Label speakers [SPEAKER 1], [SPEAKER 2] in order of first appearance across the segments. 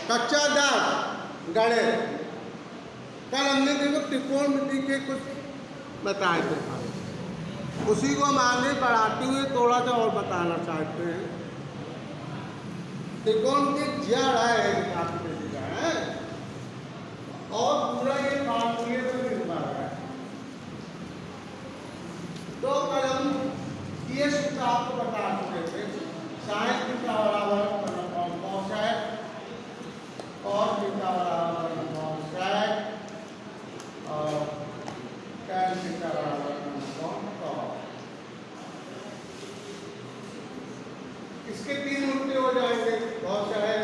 [SPEAKER 1] कच्चा दाग गणित कल हमने देखो त्रिकोणमिति के कुछ बताए थे, उसी को हम आगे बढ़ाते हुए थोड़ा सा और बताना चाहते हैं। त्रिकोण की जड़ है काफी है और पूरा ये काटने पर निर्भर है। तो कल हम ये सूत्र आपको बता चुके थे, साइन थीटा बराबर कॉसेक और थीटा बराबर कॉसेक और टैन थीटा बराबर कॉस। इसके तीन उल्टे हो जाएंगे, कॉसेक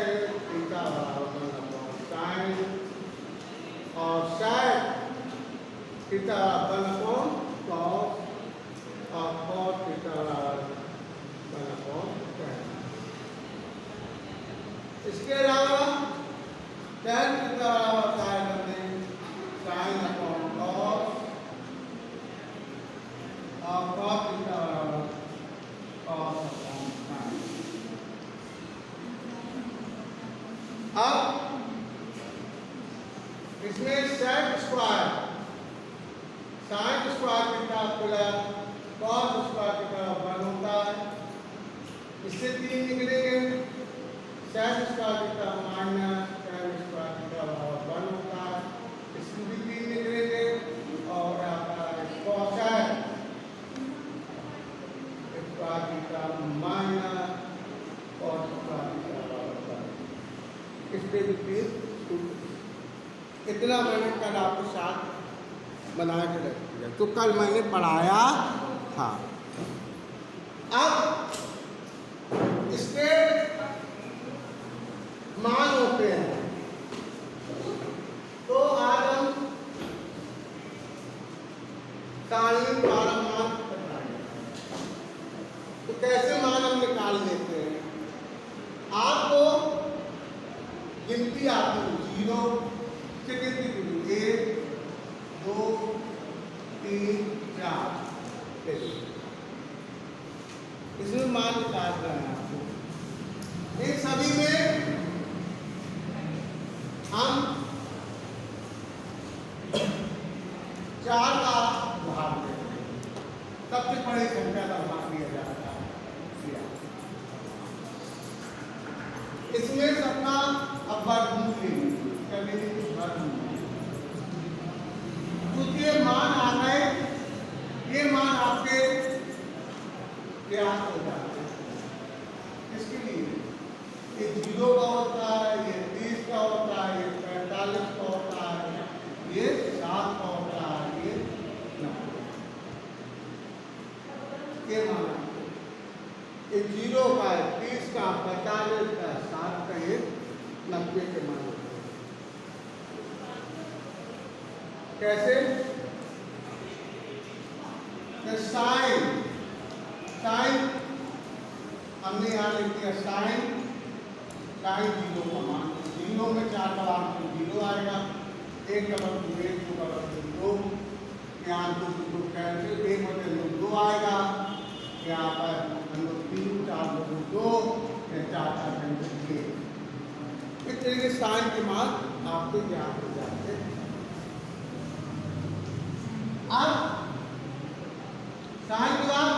[SPEAKER 1] थीटा बराबर साइन और सेक थीटा बराबर कॉस और कॉस थीटा बराबर टैन। इसके अलावा टैन थीटा बराबर साइन अपॉन कॉस और कॉस थीटा बराबर कॉस अपॉन साइन। अब इसमें sec square sine square theta plus cos square theta one होता है, इससे तीन निकलेंगे, sec square theta minus tan square theta one होता है, इसमें भी तीन निकलेंगे और आता है cosec square theta minus cos square theta one. इस पे भी तीन। इतना मैंने कल आपके साथ बना के रख दिया, तो कल मैंने पढ़ाया था। अब इसके मान होते हैं, तो आज हम काल्पनिक द्वारा मान बताएंगे। तो कैसे मान हम निकाल लेते हैं, आपको गिनती आती है, जीरो से गिनती करिए, 1 2 3 4, इसमें मान निकाल रहे हैं आपको। इन सभी में हम 4 का भाग देते हैं, सबसे बड़ी संख्या का भाग दिया जाता है। इसमें सबका अब वर्गमूल लेंगे, क्योंकि ये मान आ गए, ये मान आपके ज्ञात हो जाते हैं। इसके लिए ये 0 का होता है, ये 30 का होता है, ये 45 का होता है, ये 7 का होता है, ये 90। ये मान ये 0 का है, 30 का, 45 का, 7 का, ये 90 के मान होते हैं। कैसे? साइन हमने यहाँ लिख दिया, साइन 0 का मान, 0 में 4 का मान 0 आएगा, 1 का मान 1, 2 का मान 2, यहाँ 2 कैंसिल, 1 में 2 आएगा, यहाँ पर हम लोग 3 4 2 4 कैंसिल। इस तरीके साइन के मान आपको ज्ञात हो जाते हैं। अब साइन के बाद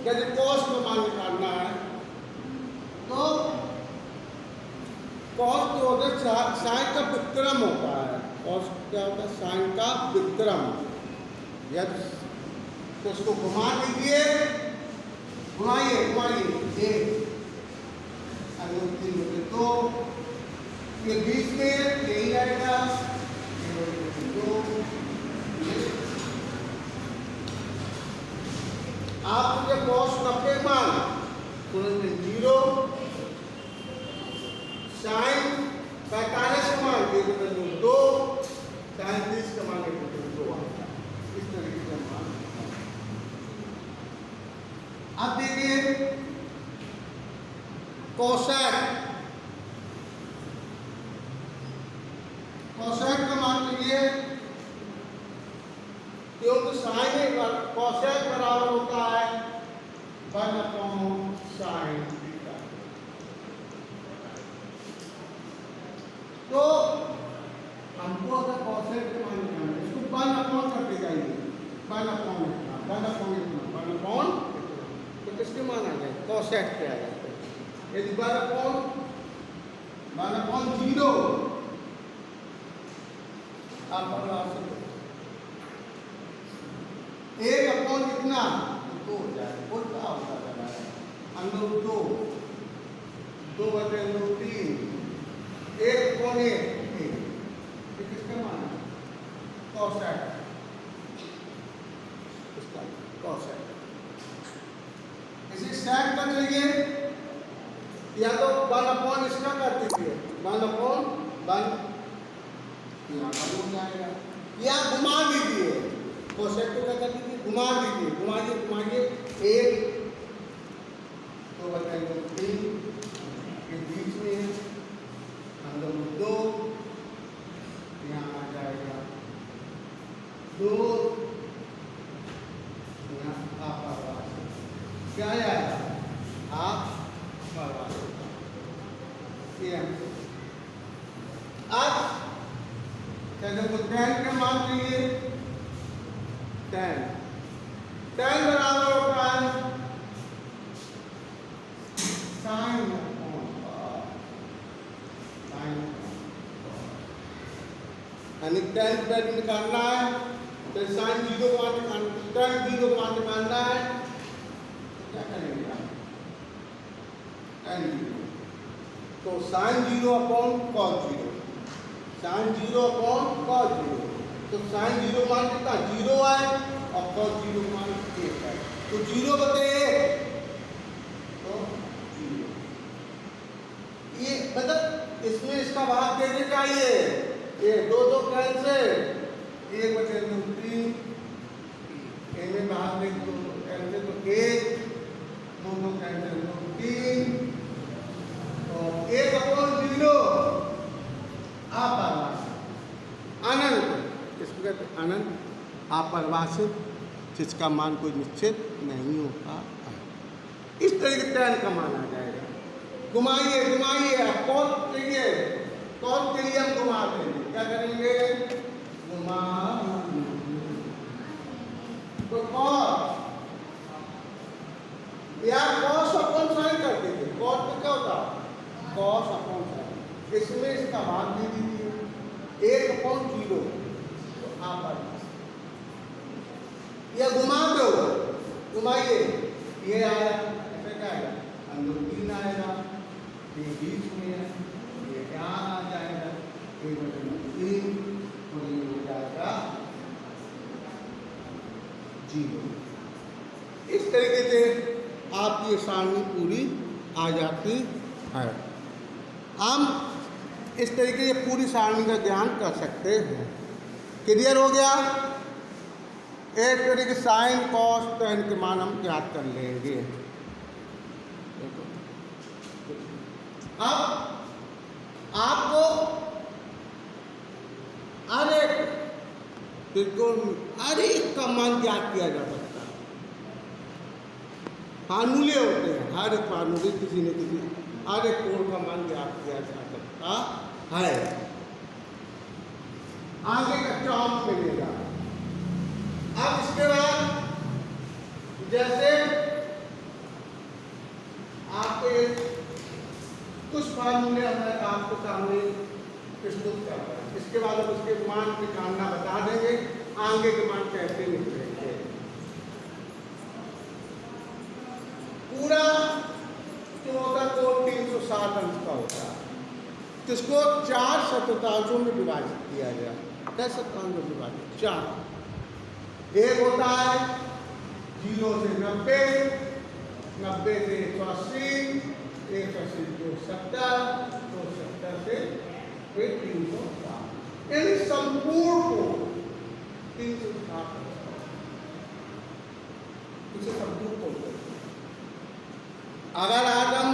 [SPEAKER 1] यदि कॉस का मान निकालना है, तो कॉस जो होता है साइन का व्युत्क्रम होता है। कॉस क्या होता है? साइन का व्युत्क्रम। यदि तो इसको घुमा दीजिए, घुमाइए घुमाइए, 1 तो ये बीच में यही आएगा, 2। आप जब कॉस 90 मान तो 0, साइन 45 का मान 2, साइन 30 का मान 2 आता है। इस तरीके से मान। अब देखिए कोसेक का मान लीजिए, क्योंकि साइन कोसेक बराबर होता है 1/sin थीटा। तो किसके मान आ जाए? कोसेक पे आ जाते हैं। यदि 1/0 आप एक अपॉन कितना? 2 हो जाएगा। उल्टा होता जा रहा है। अंदर 2/3 1 अपॉन 1 ये किसका मान है? कोसेक। इसका कोसेक। इसी सेक का चाहिए या तो 1/, इसका कर दीजिए 1/1 यहाँ का हो जाएगा, या घुमा दीजिए कोसेक को क्या कर दीजिए? घुमा दीजिए, घुमाइए 1 2/3 के बीच में है, अंदर 2 यहाँ आ जाएगा 2 यहाँ आप क्या आएगा? आप अब चलो तो 10 का मान लीजिए 10 बराबर होता है साइन यानी 10 वैल्यू निकालना है तो साइन 0 को निकालना है। क्या करेंगे आप? tan 0 तो sin 0 upon cos 0, sin 0 upon cos 0 तो sin 0 मान कितना? 0 है और cos 0 मान 1 है तो 0/1 तो 0। ये मतलब इसमें इसका भाग कैसे चाहिए? ये 2 कैंसिल 1/3 में भाग दें तो कैंसिल तो 1 2 कैंसिल 3 और 1/0 अपरिभाषित अनंत। इसको कहते हैं अनंत अपरिभाषित जिसका मान कोई निश्चित नहीं होता। इस तरह के tan का मान आ जाएगा। घुमाइए कौन चाहिए? कौन के लिए हम घुमा देंगे? क्या करेंगे? घुमा तो cos या cos अपॉन साइन कर दीजिए। cos तो क्या होता है? cos upon sine. इसमें इसका भाग दे दीजिए 1/0 तो आप या घुमा दो, घुमाइए ये आया ऐसे क्या आएगा? अंदर 3 आएगा, ये बीच में है, ये यहाँ आ जाएगा 1/3 और ये हो जाएगा 0। इस तरीके से आपकी ये सारणी पूरी आ जाती है। हम इस तरीके से पूरी सारणी का ज्ञान कर सकते हैं। क्लियर हो गया? एक तरीके साइन कॉस tan के मान हम ज्ञात कर लेंगे। अब आपको हर एक का मान ज्ञात किया जा सकता है। फार्मूले होते हैं, हर एक फार्मूले किसी न किसी हर एक कोण का मान ज्ञात किया जा सकता है। आगे का टॉप मिलेगा। अब इसके बाद जैसे आपको कुछ फार्मूले हमें आपके सामने प्रस्तुत कर रहा है, इसके बाद हम उसके मान निकालना बता देंगे, आगे के मान कैसे निकलेंगे। पूरा 14 कोण 360 अंश का होता है, जिसको 4 शतकांशों में विभाजित किया गया। कैसे शतकांशों में विभाजित? 4। एक होता है 0 से 90, 90 से 180, 180 से 270, 270 से 360, यानी संपूर्ण को 360 इसे संपूर्ण को। अगर आज हम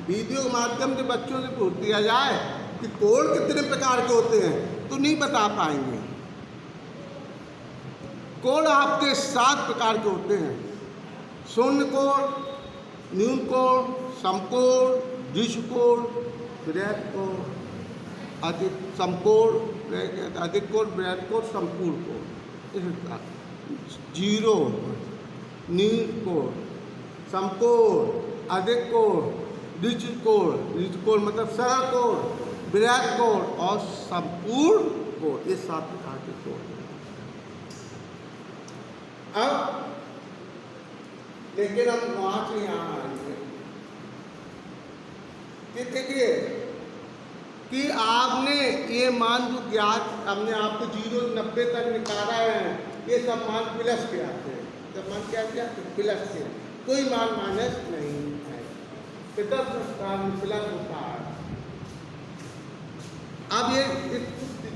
[SPEAKER 1] वीडियो के माध्यम से बच्चों से पूछ दिया जाए कि कोण कितने प्रकार के होते हैं तो नहीं बता पाएंगे। कोण आपके 7 प्रकार के होते हैं: शून्य कोण, न्यून कोण, समकोण, द्विशकोण, बृहद कोण, अधिक समकोण, अधिक कोण, बृहद कोण, संपूर्ण कोण। इस जीरो, नील कोण, समकोण, अधिक कोण, द्विज कोण मतलब सरल कोण, विराट कोण और संपूर्ण कोण, ये 7 प्रकार के कोण। अब लेकिन हम वहां से यहां आएंगे कि देखिए कि आपने ये मान जो ज्ञात हमने आपको 0 से 90 तक निकाला है, ये सब मान प्लस के आते हैं। सब मान क्या किया प्लस के, कोई मान माइनस नहीं है, प्लस होता है। अब ये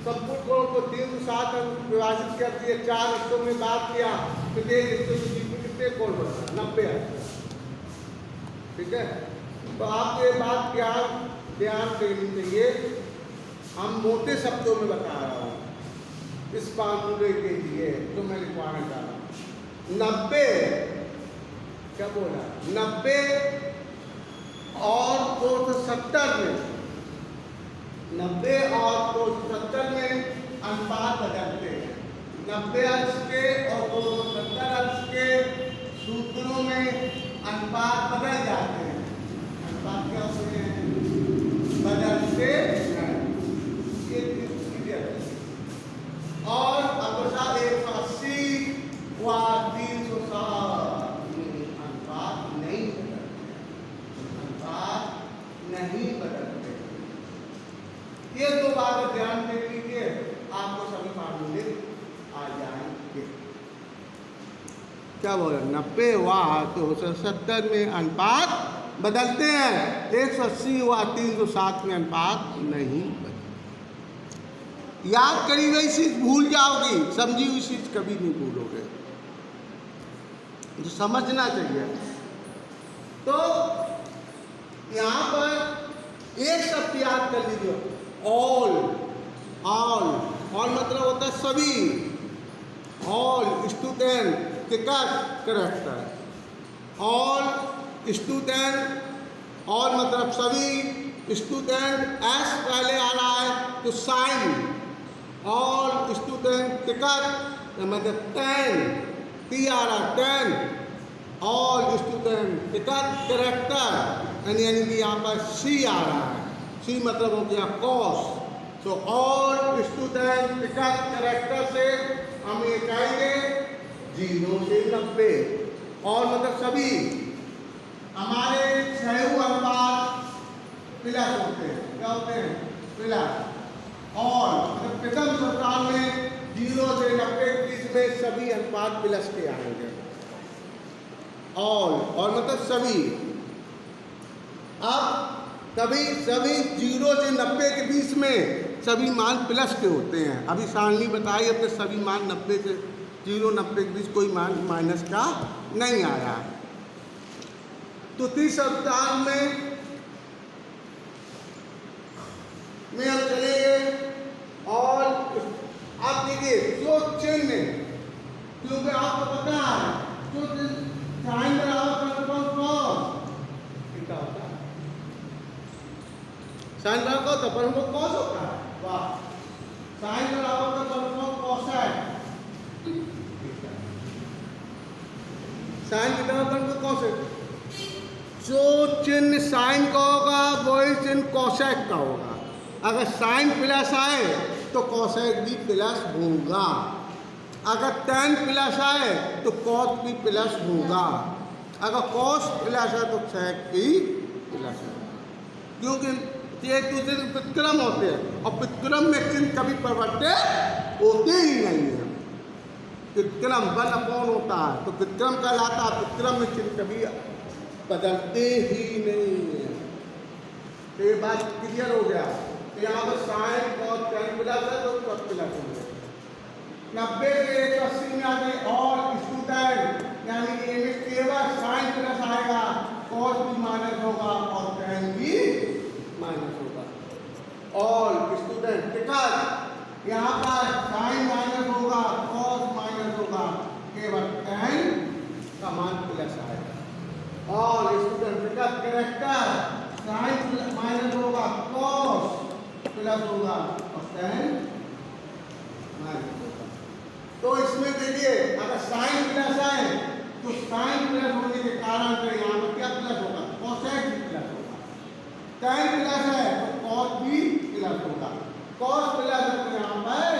[SPEAKER 1] संपूर्ण कोण को 3 से 7 विभाजित कर दिए, 4 हिस्सों में बात किया, प्रत्येक हिस्से में कितने कोण बना 90 है। ठीक है, तो आप ये बात ध्यान देनी चाहिए। हम मोटे शब्दों में बता रहा हूँ इस फार्मूले के लिए जो मैं लिखवाने जा रहा हूँ। 90 क्या बोला 90 और 270 में, 90 और 270 में अनुपात बदलते हैं। 90 अंश के और 270 अंश के सूत्रों में अनुपात बदल जाते हैं। अनुपात क्या होते हैं बदलते हैं। और अनुसार 180 व 360 अनुपात नहीं बदलते, अनुपात नहीं बदलते। ये 2 बातें ध्यान दे लीजिए, आपको सभी फार्मूले आ जाएंगे। क्या बोल 90 व 270 में अनुपात बदलते हैं, 180 व 360 में अनुपात नहीं बदलते। याद करी हुई चीज भूल जाओगी, समझी हुई चीज कभी नहीं भूलोगे, तो समझना चाहिए। तो यहां पर एक शब्द याद कर लीजिए, ऑल। ऑल मतलब होता है सभी, all student character, all student, all मतलब सभी, स्टूडेंट एस पहले आ रहा है तो साइन, ऑल स्टूडेंट टिकट मतलब 10, टी आ रहा 10, ऑल स्टूडेंट टिकट कैरेक्टर यानी कि यहाँ पर सी आ रहा है, सी मतलब हो गया कॉस्ट। तो ऑल स्टूडेंट टिकट कैरेक्टर से हम ये कहेंगे 0 से 90, और मतलब सभी हमारे 6 अनुपात प्लस होते हैं। क्या होते हैं प्लस। और मतलब प्रथम सप्ताह में 0 से 90 के बीच में सभी अनुपात प्लस के आएंगे। और मतलब सभी। अब कभी सभी 0 से 90 के बीच में सभी मान प्लस के होते हैं। अभी सारणी बताई अपने सभी मान 90 से 0-90 के बीच कोई मान माइनस का नहीं आया। तो 30 सप्ताह में हम चलेंगे। और आप देखिए जो चिन्ह, क्योंकि आपको पता है जो साइन बराबर कितना होता है, साइन बराबर तो पर कॉस होता है। वाह, साइन बराबर का पर कॉस है, साइन के बराबर का कॉस है। जो चिन्ह साइन का होगा वही चिन्ह कोसेक का होगा। अगर साइन प्लस आए तो कोसेक भी प्लस होगा, अगर tan प्लस आए तो कॉस भी प्लस होगा, अगर कॉस प्लस आए तो सेक भी प्लस होगा। क्योंकि ये दूसरे व्युत्क्रम होते हैं और व्युत्क्रम में चिन्ह कभी परिवर्तित होते ही नहीं है। व्युत्क्रम 1 होता है तो व्युत्क्रम कहलाता है, व्युत्क्रम में चिन्ह कभी बदलते ही नहीं है। तो ये बात क्लियर हो गया। तो यहाँ पर साइन कॉस tan प्लस है तो कॉस प्लस हो गया। 90 से 180 में आगे और स्टूडेंट यानी कि इनमें केवल साइन प्लस आएगा, कॉस भी माइनस होगा और tan भी माइनस होगा। और स्टूडेंट टिकट यहाँ पर साइन माइनस होगा, कॉस माइनस होगा, केवल tan का मान प्लस आएगा। और student ticket character sine minus होगा, कॉस प्लस होगा और tan माइनस होगा। तो इसमें देखिए देखिए अगर साइन प्लस है तो साइन प्लस होने के कारण से यहाँ पर क्या प्लस होगा, कोसेक भी प्लस होगा। टैन प्लस है तो कॉस भी प्लस होगा, कॉस प्लस है तो यहाँ पर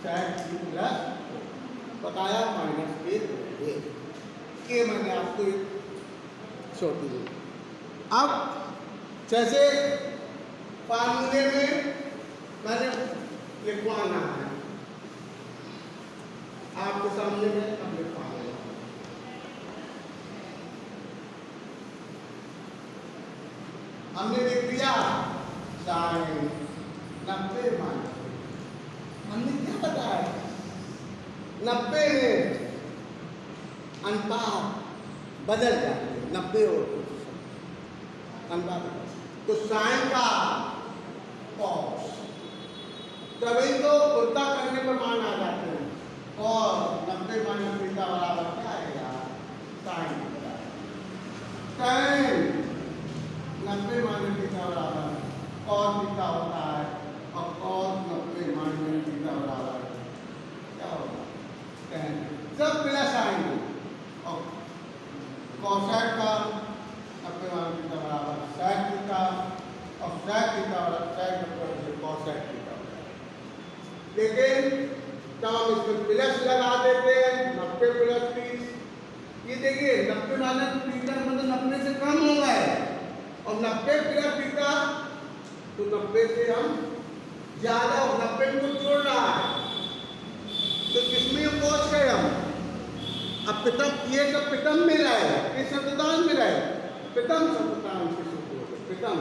[SPEAKER 1] सेक भी प्लस बताया माइनस के मैंने आपको छोटी दी। अब जैसे फार्मूले में मैंने लिखवाना है आपके सामने में, अब लिखवाना हमने लिख दिया साइन 90 माइनस, हमने क्या बताया 90 में अनुपात बदल जाते हैं, 90 और अनुपात तो साइन का कॉस तभी तो उल्टा करने पर मान आ जाते हैं, और 90 माइनस थीटा बराबर क्या आएगा साइन tan 90 माइनस थीटा बराबर कॉस थीटा होता है, और कॉस 90 माइनस थीटा बराबर क्या होगा tan, सब प्लस आएंगे और कोसेक का 90 माइनस थीटा बराबर सेक थीटा, और सेक थीटा बराबर सेक बराबर कोसेक थीटा। लेकिन जब हम इसमें प्लस लगा देते हैं 90 प्लस 30, ये देखिए 90 माइनस थीटा मतलब 90 से कम हो गए, और 90 प्लस थीटा तो 90 से हम ज्यादा, और 90 को जोड़ रहा है तो किसमें हम पहुंच गए हम, अब पितम ये सब पितम में रहे, ये शतकांश में रहे, पितम शतकांश के सूत्र होते, पितम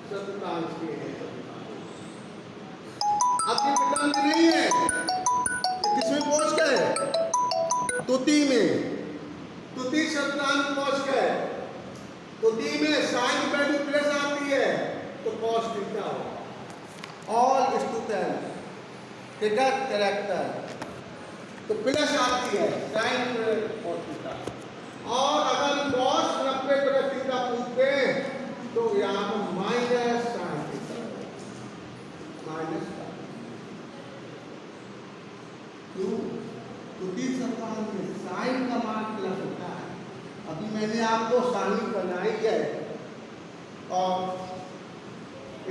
[SPEAKER 1] शतकांश के हैं। अब ये पितम में नहीं है, किसमें पहुंच गए तुति में, तुति शतकांश पहुंच गए, तुति में साइन की वैल्यू प्लस आती है तो कॉस थीटा होगा। ऑल स्टूडेंट थीटा कैरेक्टर तो प्लस आती है साइन कॉस थीटा, और अगर कॉस 90 प्लस थीटा पूछते हैं तो यहाँ पर माइनस साइन थीटा, माइनस क्यों, तुति शतकांश में साइन का मान प्लस होता है। अभी मैंने आपको सारणी बनाई है, और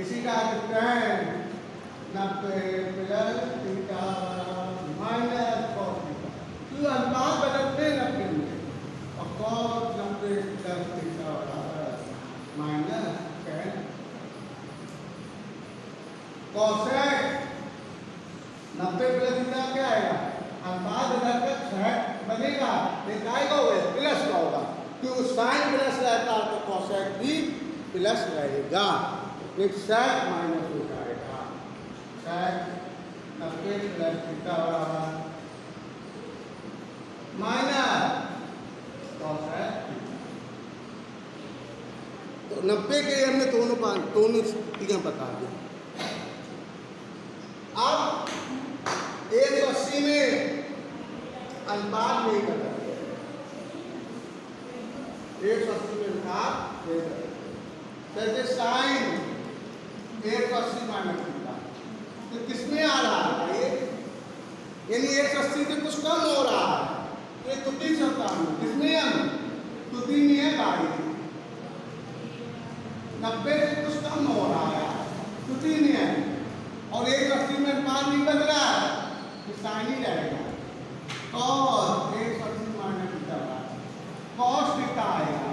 [SPEAKER 1] इसी का tan 90 plus theta minus cos theta, तो अनुपात बदलते हैं 90 में, और कॉस 90 प्लस थीटा बराबर minus tan cosec 90 plus theta क्या आएगा, अनुपात बदलकर सेक बनेगा, लेकिन आएगा वो प्लस का होगा, क्योंकि साइन प्लस रहता है तो कोसेक भी प्लस रहेगा, एक सेक माइनस हो जाएगा, सेक 90 प्लस थीटा बराबर माइनस कोसेक। तो 90 के हमने दोनों चीजें बता दी। अब 180 में अनुपात नहीं करता, 180 में अनुपात नहीं करता, जैसे साइन 180 माइनस थीटा तो किसमें आ रहा है ये, यानी 180 से कुछ कम हो रहा है, तो ये तुति शतकांश में किसमें हम तुति में है भाई, 90 से कुछ कम हो रहा है तुति में है, और 180 में अनुपात नहीं बदल रहा है तो साइन ही रहेगा, और 180 माइनस थीटा कॉस थीटा आएगा,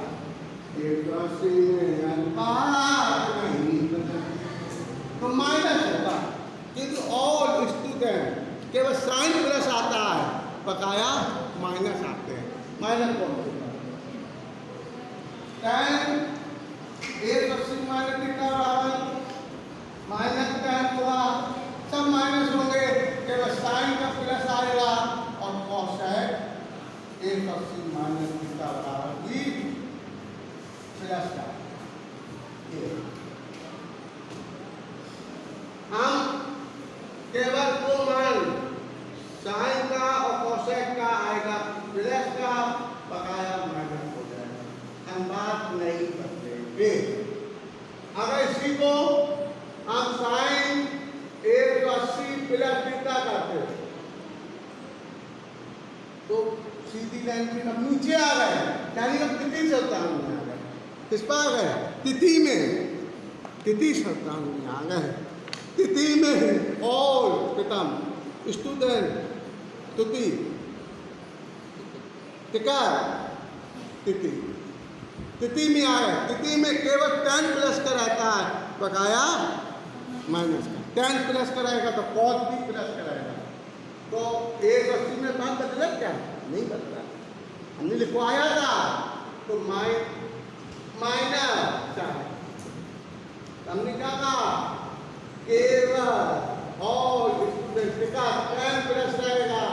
[SPEAKER 1] 180 में अनुपात नहीं तो माइनस होगा, क्योंकि ऑल स्टूडेंट केवल साइन प्लस आता है, बकाया माइनस आते हैं, माइनस कौन होगा tan 180 माइनस थीटा बराबर माइनस tan होगा, सब माइनस होंगे, केवल साइन का प्लस आएगा, और कोसेक 180 माइनस थीटा बराबर भी प्लस का। हम केवल दो मान साइन का और कोसेक का आएगा, प्लस का बकाया माइनस हो जाएगा, अनुपात नहीं बदलेंगे। अगर इसी को हम साइन 180 प्लस थीटा करते हैं तो सीधी लाइन में अब नीचे आ गए, यानी अब तिथि शब्दांश में आ गए। किस पर आ गए? तिथि में, तिथि शब्दांश में आ गए। तिथि में ऑल प्रथम स्टूडेंट तुति टिका तिथि, तिथि में आए। तिथि में केवल 10 प्लस का रहता है, बकाया माइनस का। 10 प्लस का रहेगा तो cos भी प्लस का रहेगा। तो 180 में बात बदला क्या? नहीं बदला, हमने लिखवाया था। तो माइनस हमने क्या कहा? केवल ऑल स्टूडेंट का 10 प्लस रहेगा,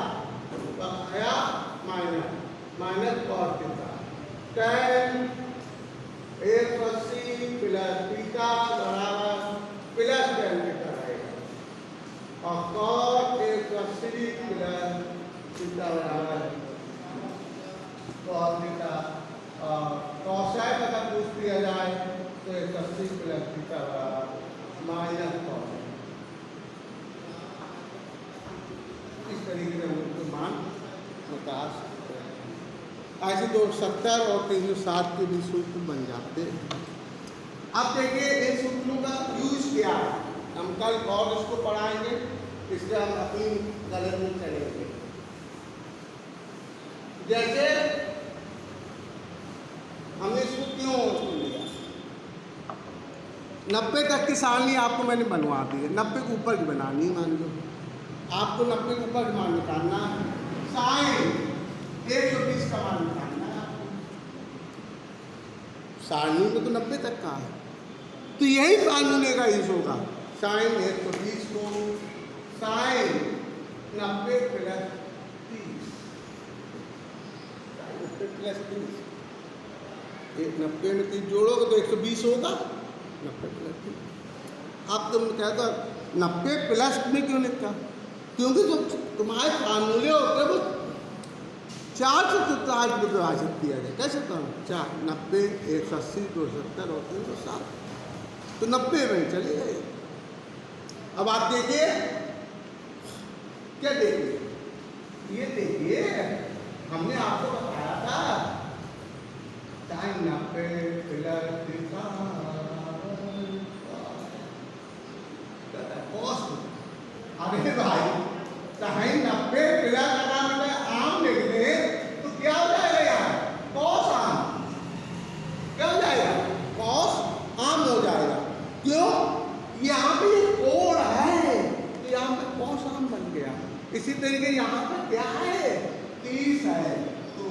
[SPEAKER 1] बकाया minus minus cos theta. 10 180 plus theta बराबर प्लस 10 थीटा रहेगा, और cos 180 प्लस थीटा बराबर cos थीटा। cosine अगर पूछ दिया जाए तो 180 प्लस थीटा बराबर माइनस cos। इस तरीके से हम उसको मान निकाल सकते हैं। ऐसे 270 और 360 के भी सूत्र बन जाते हैं। अब देखिए इन सूत्रों का यूज क्या है, हम कल और इसको पढ़ाएंगे, इसलिए हम अपनी कलर में चलेंगे। जैसे हमने इसको क्यों उसको लिया, 90 तक की सारणी आपको मैंने बनवा दी है, 90 के ऊपर की बनानी है। मान लो आपको 90 के ऊपर मान निकालना है, साइन 120 का मान निकालना है आपको। सारणी में तो 90 तक का है, तो यही कानून का यूज होगा। साइन 120 को साइन 90 प्लस 30, 90 प्लस 30, 90 में 30 जोड़ोगे तो 120 होगा। 90 प्लस 30। अब तुम कहते 90 प्लस में क्यों लिखा? क्योंकि जो तुम्हारे फार्मूले होते हैं वो 4 से चतुर्थांश में विभाजित किया जाए। कैसे था? 4 90 180 270 और 360, तो 90 में चले गए। अब आप देखिए, क्या देखिए, ये देखिए हमने आपको बताया था साइन 90 प्लस थीटा cos। अरे भाई साइन 90 प्लस अगर आम लिख दे तो क्या हो जाएगा यार? cos आम। क्या हो जाएगा? cos आम हो जाएगा। क्यों? यहाँ पे ये कोण है, तो यहाँ पे cos आम बन गया। इसी तरीके यहाँ पे क्या है? 30 है, तो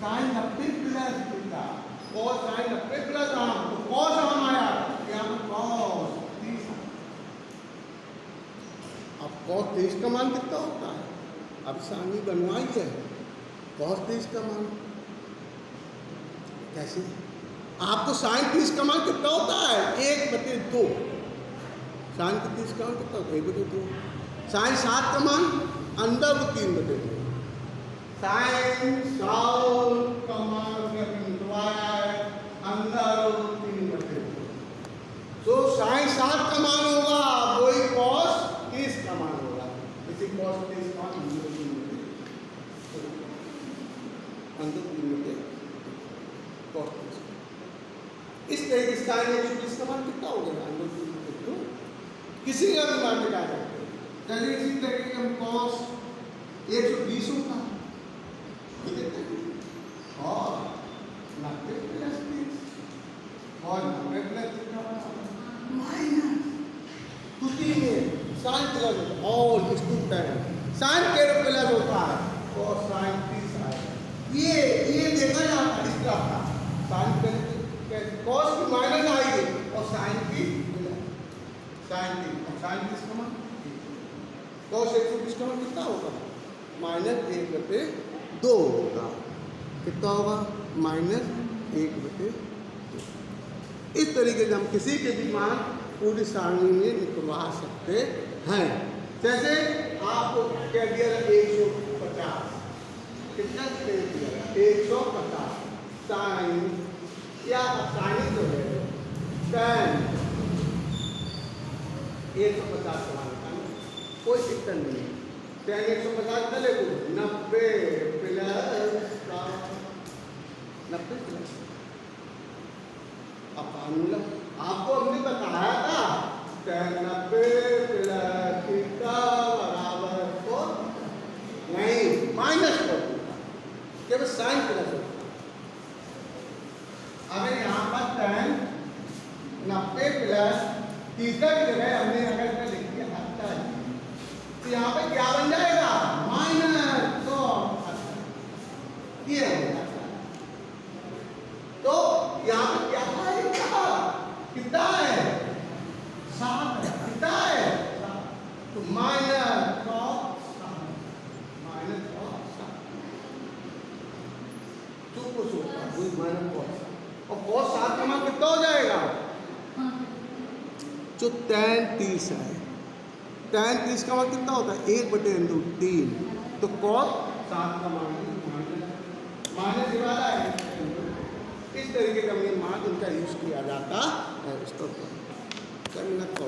[SPEAKER 1] sine 90 plus theta cos sine 90 plus आम, तो cos आम आया, यहाँ पे cos 30। अब cos 30 का मान कितना होता है? अब सारणी बनवाई है, cos 30 का मान कैसे? आपको साइन 30 का मान कितना होता है? 1/2। साइन 30 का मान कितना होता है? 1/2। साइन 7 का मान अंदर 3/2। साइन 7 का मान बनवाया है अंदर 3/2। तो साइन 7 का मान होगा वही cos 30 का मान होगा। इसी cos 30 का मान अंदर 3/2 cos 30। इस तरीके से साइन 120 का मान कितना हो गया? अंदर 3/2। किसी का भी मान निकाल सकते हैं। चलिए इसी तरीके से हम cos 120 होगा और 90 प्लस 30 और 90 प्लस माइनस तुति में साइन प्लस होता है और स्टूडेंट साइन के प्लस होता है और साइन 30 आएगा। ये देखा जाता है इस तरह का साइन प्लस cos की माइनस आएगी और साइन की साइन 30 का मान cos 120 का मान कितना होगा? -1/2 होगा। कितना होगा? -1/2। इस तरीके से हम किसी के भी मान पूरी सारणी में निकलवा सकते हैं। जैसे आपको कह दिया 150, कितना दे दिया? 150 साइन या साइन जो है tan 150 का मान, कोई दिक्कत नहीं है। tan 150 चले को 90 प्लस 90 प्लस अब फार्मूला आपको हमने बताया था tan 90 प्लस थीटा बराबर को नहीं माइनस को केवल साइन प्लस होता। अब यहाँ पर tan 90 प्लस थीटा की जगह हमने अगर मैं लिख दिया 80 तो यहाँ पे क्या बन जाएगा माइनस ये हो जाता है। तो यहाँ पे क्या आएगा कितना है 7 कितना है तो माइनस और cos 7 का मान कितना हो जाएगा जो tan 30 है tan 30 का मान कितना होता है 1/3 तो cos 7 का मान माइनस ही वाला है। इस तरीके का मान उनका यूज किया जाता है।